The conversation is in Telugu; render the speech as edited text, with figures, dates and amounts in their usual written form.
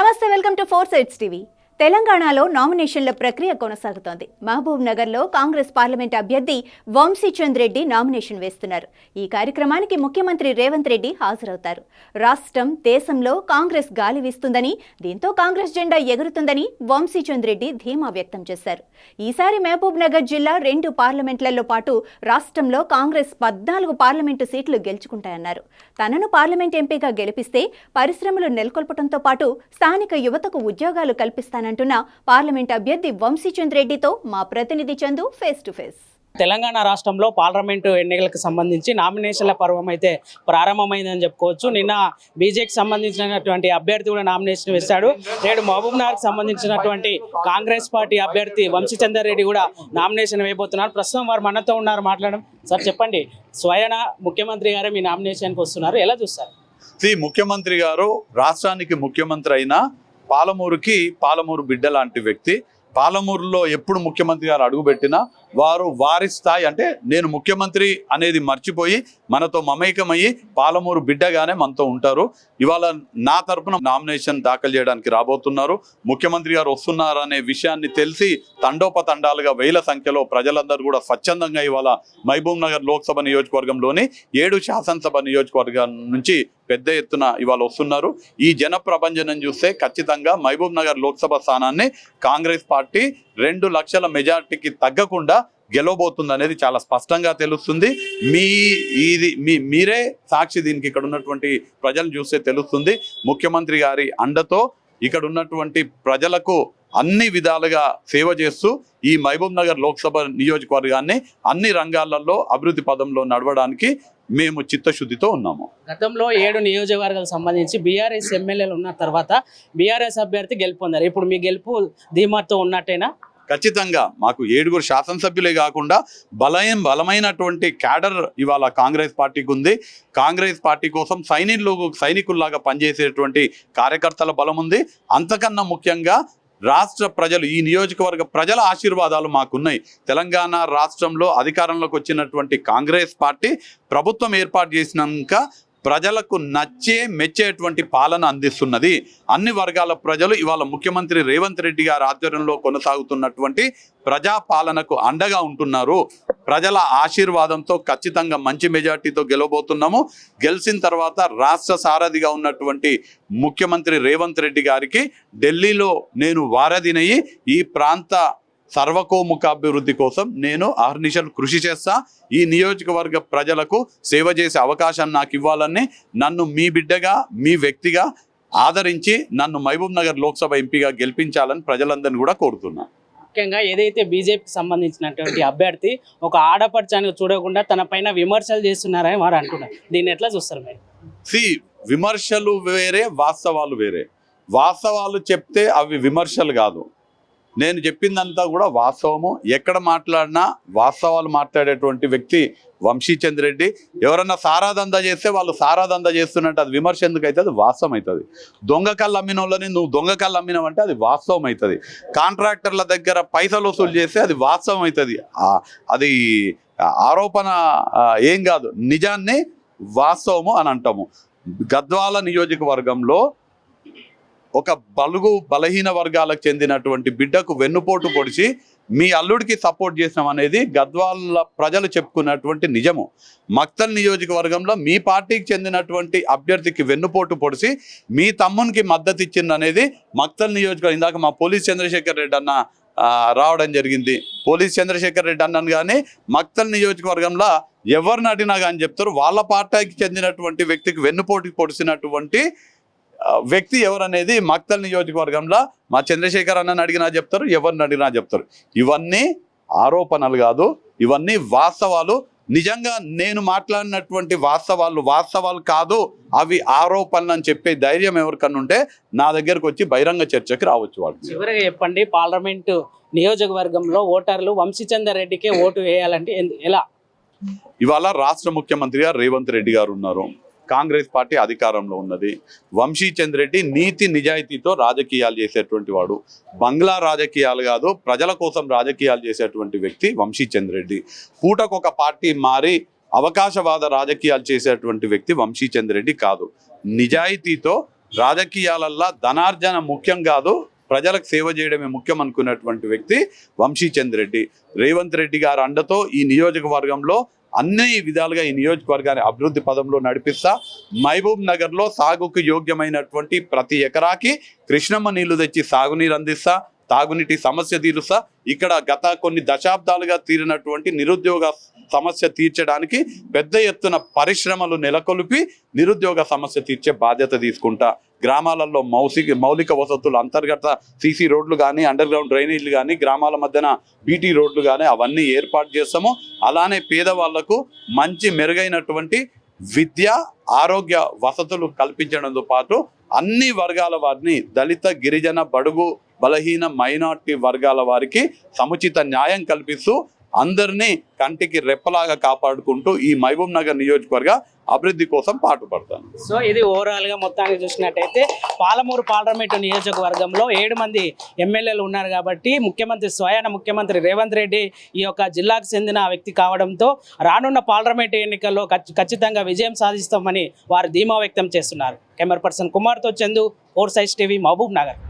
నమస్తే, వెల్కమ్ టు 4 సైడ్స్ టీవీ. తెలంగాణలో నామినేషన్ల ప్రక్రియ కొనసాగుతోంది. మహబూబ్ నగర్లో కాంగ్రెస్ పార్లమెంట్ అభ్యర్థి వంశీచంద్ రెడ్డి నామినేషన్ వేస్తున్నారు. ఈ కార్యక్రమానికి ముఖ్యమంత్రి రేవంత్ రెడ్డి హాజరవుతారు. రాష్ట్రం, దేశంలో కాంగ్రెస్ గాలి వీస్తుందని, దీంతో కాంగ్రెస్ జెండా ఎగురుతుందని వంశీచంద్ రెడ్డి ధీమా వ్యక్తం చేశారు. ఈసారి మహబూబ్ నగర్ జిల్లా 2 పార్లమెంట్లలో పాటు రాష్ట్రంలో కాంగ్రెస్ 14 పార్లమెంటు సీట్లు గెలుచుకుంటాయన్నారు. తనను పార్లమెంట్ ఎంపీగా గెలిపిస్తే పరిశ్రమలు నెలకొల్పడంతో పాటు స్థానిక యువతకు ఉద్యోగాలు కల్పిస్తానని అంటున్న పార్లమెంట్ అభ్యర్థి వంశీచంద్ రెడ్డితో మా ప్రతినిధి Chandu face to face. Telangana రాష్ట్రంలో పార్లమెంటు ఎన్నికలకు సంబంధించి నామినేషన్ల పర్వం అయితే ప్రారంభమైందని చెప్పుకోవచ్చు. నిన్న బీజేపీకి సంబంధించినటువంటి అభ్యర్థి కూడా నామినేషన్ వేశాడు. నేడు మహబూబ్ నగర్కి సంబంధించినటువంటి కాంగ్రెస్ పార్టీ అభ్యర్థి వంశీచంద్ రెడ్డి కూడా నామినేషన్ వేయబోతున్నారు. ప్రస్తుతం వారు మనతో ఉన్నారు, మాట్లాడడం. సార్ చెప్పండి, స్వయన ముఖ్యమంత్రి గారే మీ నామినేషన్కి వస్తున్నారు, ఎలా చూస్తారు? ముఖ్యమంత్రి గారు రాష్ట్రానికి ముఖ్యమంత్రి అయినా పాలమూరు బిడ్డ లాంటి వ్యక్తి. పాలమూరులో ఎప్పుడు ముఖ్యమంత్రి గారు అడుగుపెట్టినా వారి స్థాయి అంటే నేను ముఖ్యమంత్రి అనేది మర్చిపోయి మనతో మమేకమయ్యి పాలమూరు బిడ్డగానే మనతో ఉంటారు. ఇవాళ నా తరపున నామినేషన్ దాఖలు చేయడానికి రాబోతున్నారు. ముఖ్యమంత్రి గారు వస్తున్నారనే విషయాన్ని తెలిసి తండోపతండాలుగా వేల సంఖ్యలో ప్రజలందరూ కూడా స్వచ్ఛందంగా ఇవాళ మహబూబ్ నగర్ లోక్సభ నియోజకవర్గంలోని 7 శాసనసభ నియోజకవర్గం నుంచి పెద్ద ఎత్తున ఇవాళ వస్తున్నారు. ఈ జన ప్రభంజనం చూస్తే ఖచ్చితంగా మహబూబ్ నగర్ లోక్సభ స్థానాన్ని కాంగ్రెస్ పార్టీ 2 లక్షల మెజార్టీకి తగ్గకుండా గెలవబోతుంది అనేది చాలా స్పష్టంగా తెలుస్తుంది. మీరే సాక్షి, దీనికి ఇక్కడ ఉన్నటువంటి ప్రజలు చూస్తే తెలుస్తుంది. ముఖ్యమంత్రి గారి అండతో ఇక్కడ ఉన్నటువంటి ప్రజలకు అన్ని విధాలుగా సేవ చేస్తూ ఈ మహబూబ్ నగర్ లోక్సభ నియోజకవర్గాన్ని అన్ని రంగాలలో అభివృద్ధి పదంలో నడవడానికి మేము చిత్తశుద్ధితో ఉన్నాము. గతంలో 7 నియోజకవర్గాలకు సంబంధించి బీఆర్ఎస్ ఎమ్మెల్యేలు ఉన్న తర్వాత బీఆర్ఎస్ అభ్యర్థి గెలుపొందారు. ఇప్పుడు మీ గెలుపు ధీమాతో ఉన్నట్టేనా? ఖచ్చితంగా మాకు 7 శాసనసభ్యులే కాకుండా బలమైనటువంటి క్యాడర్ ఇవాళ కాంగ్రెస్ పార్టీకి ఉంది. కాంగ్రెస్ పార్టీ కోసం సైనికుల్లాగా పనిచేసేటువంటి కార్యకర్తల బలం ఉంది. అంతకన్నా ముఖ్యంగా రాష్ట్ర ప్రజలు, ఈ నియోజకవర్గ ప్రజల ఆశీర్వాదాలు మాకున్నాయి. తెలంగాణ రాష్ట్రంలో అధికారంలోకి వచ్చినటువంటి కాంగ్రెస్ పార్టీ ప్రభుత్వం ఏర్పాటు చేసినాక ప్రజలకు మెచ్చేటువంటి పాలన అందిస్తున్నది. అన్ని వర్గాల ప్రజలు ఇవాళ ముఖ్యమంత్రి రేవంత్ రెడ్డి గారి ఆధ్వర్యంలో కొనసాగుతున్నటువంటి ప్రజా పాలనకు అండగా ఉంటున్నారు. ప్రజల ఆశీర్వాదంతో ఖచ్చితంగా మంచి మెజార్టీతో గెలవబోతున్నాము. గెలిచిన తర్వాత రాష్ట్ర సారథిగా ఉన్నటువంటి ముఖ్యమంత్రి రేవంత్ రెడ్డి గారికి ఢిల్లీలో నేను వారధినయ్యి ఈ ప్రాంత సర్వకోముఖాభివృద్ధి కోసం నేను అహర్నిశలు కృషి చేస్తా. ఈ నియోజకవర్గ ప్రజలకు సేవ చేసే అవకాశాన్ని నాకు ఇవ్వాలని, నన్ను మీ బిడ్డగా, మీ వ్యక్తిగా ఆదరించి నన్ను మహబూబ్ నగర్ లోక్సభ ఎంపీగా గెలిపించాలని ప్రజలందరినీ కూడా కోరుతున్నా. ముఖ్యంగా ఏదైతే బీజేపీకి సంబంధించినటువంటి అభ్యర్థి ఒక ఆడపడుచాన్ని చూడకుండా తన పైన విమర్శలు చేస్తున్నారని వారు అంటున్నారు, దీన్ని ఎట్లా చూస్తారు మీరు? విమర్శలు వేరే, వాస్తవాలు వేరే. వాస్తవాలు చెప్తే అవి విమర్శలు కాదు. నేను చెప్పిందంతా కూడా వాస్తవము. ఎక్కడ మాట్లాడినా వాస్తవాలు మాట్లాడేటువంటి వ్యక్తి వంశీచంద్ రెడ్డి. ఎవరన్నా సారాదందా చేస్తే వాళ్ళు సారాదందా చేస్తున్నట్టు అది విమర్శ ఎందుకు అవుతుంది? వాస్తవం అవుతుంది. దొంగ కళ్ళు అమ్మిన వాళ్ళని నువ్వు దొంగ కళ్ళు అమ్మినావంటే అది వాస్తవం అవుతుంది. కాంట్రాక్టర్ల దగ్గర పైసలు వసూలు చేస్తే అది వాస్తవం అవుతుంది. అది ఆరోపణ ఏం కాదు, నిజాన్ని వాస్తవము అని అంటాము. గద్వాల నియోజకవర్గంలో ఒక బలహీన వర్గాలకు చెందినటువంటి బిడ్డకు వెన్నుపోటు పొడిచి మీ అల్లుడికి సపోర్ట్ చేసినాం అనేది గద్వాల ప్రజలు చెప్పుకున్నటువంటి నిజము. మక్తల్ నియోజకవర్గంలో మీ పార్టీకి చెందినటువంటి అభ్యర్థికి వెన్నుపోటు పొడిచి మీ తమ్మునికి మద్దతు ఇచ్చింది అనేది మక్తల్ నియోజకవర్గం. ఇందాక మా పోలీస్ చంద్రశేఖర్ రెడ్డి అన్న రావడం జరిగింది. పోలీస్ చంద్రశేఖర్ రెడ్డి అన్నాను కానీ మక్తల్ నియోజకవర్గంలో ఎవరిని అడిగినా కానీ చెప్తారు వాళ్ళ పార్టీకి చెందినటువంటి వ్యక్తికి వెన్నుపోటు పొడిచినటువంటి వ్యక్తి ఎవరనేది మక్తల్ నియోజకవర్గంలో మా చంద్రశేఖర్ అన్నని అడిగినా చెప్తారు, ఎవరిని అడిగినా చెప్తారు. ఇవన్నీ ఆరోపణలు కాదు, ఇవన్నీ వాస్తవాలు. నిజంగా నేను మాట్లాడినటువంటి వాస్తవాలు కాదు, అవి ఆరోపణలు అని చెప్పే ధైర్యం ఎవరికన్నా ఉంటే నా దగ్గరకు వచ్చి బహిరంగ చర్చకి రావచ్చు. వాళ్ళు చివరిగా చెప్పండి, పార్లమెంటు నియోజకవర్గంలో ఓటర్లు వంశీచంద్ రెడ్డికే ఓటు వేయాలంటే ఎలా? ఇవాళ రాష్ట్ర ముఖ్యమంత్రిగా రేవంత్ రెడ్డి గారు ఉన్నారు. కాంగ్రెస్ పార్టీ అధికారంలో ఉన్నది. వంశీచంద్ రెడ్డి నీతి నిజాయితీతో రాజకీయాలు చేసేటువంటి వాడు. బంగ్లా రాజకీయాలు కాదు, ప్రజల కోసం రాజకీయాలు చేసేటువంటి వ్యక్తి వంశీచంద్ రెడ్డి. పూటకొక పార్టీ మారి అవకాశవాద రాజకీయాలు చేసేటువంటి వ్యక్తి వంశీచంద్ రెడ్డి కాదు. నిజాయితీతో రాజకీయాలల్లో ధనార్జన ముఖ్యం కాదు, ప్రజలకు సేవ చేయడమే ముఖ్యం అనుకున్నటువంటి వ్యక్తి వంశీచంద్ర రెడ్డి. రేవంత్ రెడ్డి గారి అండతో ఈ నియోజకవర్గంలో అన్ని విధాలుగా ఈ నియోజకవర్గాన్ని అభివృద్ధి పదంలో నడిపిస్తా. మహబూబ్ నగర్లో సాగుకు యోగ్యమైనటువంటి ప్రతి ఎకరాకి కృష్ణమ్మ నీళ్లు తెచ్చి సాగునీరు అందిస్తా, తాగునీటి సమస్య తీరుస్తా. ఇక్కడ గత కొన్ని దశాబ్దాలుగా తీరినటువంటి నిరుద్యోగ సమస్య తీర్చడానికి పెద్ద ఎత్తున పరిశ్రమలు నెలకొల్పి నిరుద్యోగ సమస్య తీర్చే బాధ్యత తీసుకుంటా. గ్రామాలలో మౌలిక వసతులు, అంతర్గత సీసీ రోడ్లు కానీ, అండర్ గ్రౌండ్ డ్రైనేజీలు కానీ, గ్రామాల మధ్యన బీటీ రోడ్లు కానీ అవన్నీ ఏర్పాటు చేస్తాము. అలానే పేదవాళ్లకు మంచి మెరుగైనటువంటి విద్య, ఆరోగ్య వసతులు కల్పించడంతో పాటు అన్ని వర్గాల వారిని, దళిత, గిరిజన, బడుగు, బలహీన, మైనార్టీ వర్గాల వారికి సముచిత న్యాయం కల్పిస్తూ అందరినీ కంటికి రెప్పలాగా కాపాడుకుంటూ ఈ మహబూబ్ నగర్ నియోజకవర్గ అభివృద్ధి కోసం పాటుపడతాను. సో ఇది ఓవరాల్గా మొత్తానికి చూసినట్టయితే పాలమూరు పార్లమెంటు నియోజకవర్గంలో 7 మంది ఎమ్మెల్యేలు ఉన్నారు కాబట్టి ముఖ్యమంత్రి రేవంత్ రెడ్డి ఈ యొక్క జిల్లాకు చెందిన వ్యక్తి కావడంతో రానున్న పార్లమెంటు ఎన్నికల్లో ఖచ్చితంగా విజయం సాధిస్తామని వారు ధీమా వ్యక్తం చేస్తున్నారు. కెమెరా పర్సన్ కుమార్తో చందు, 4 సైజ్ టీవీ, మహబూబ్ నగర్.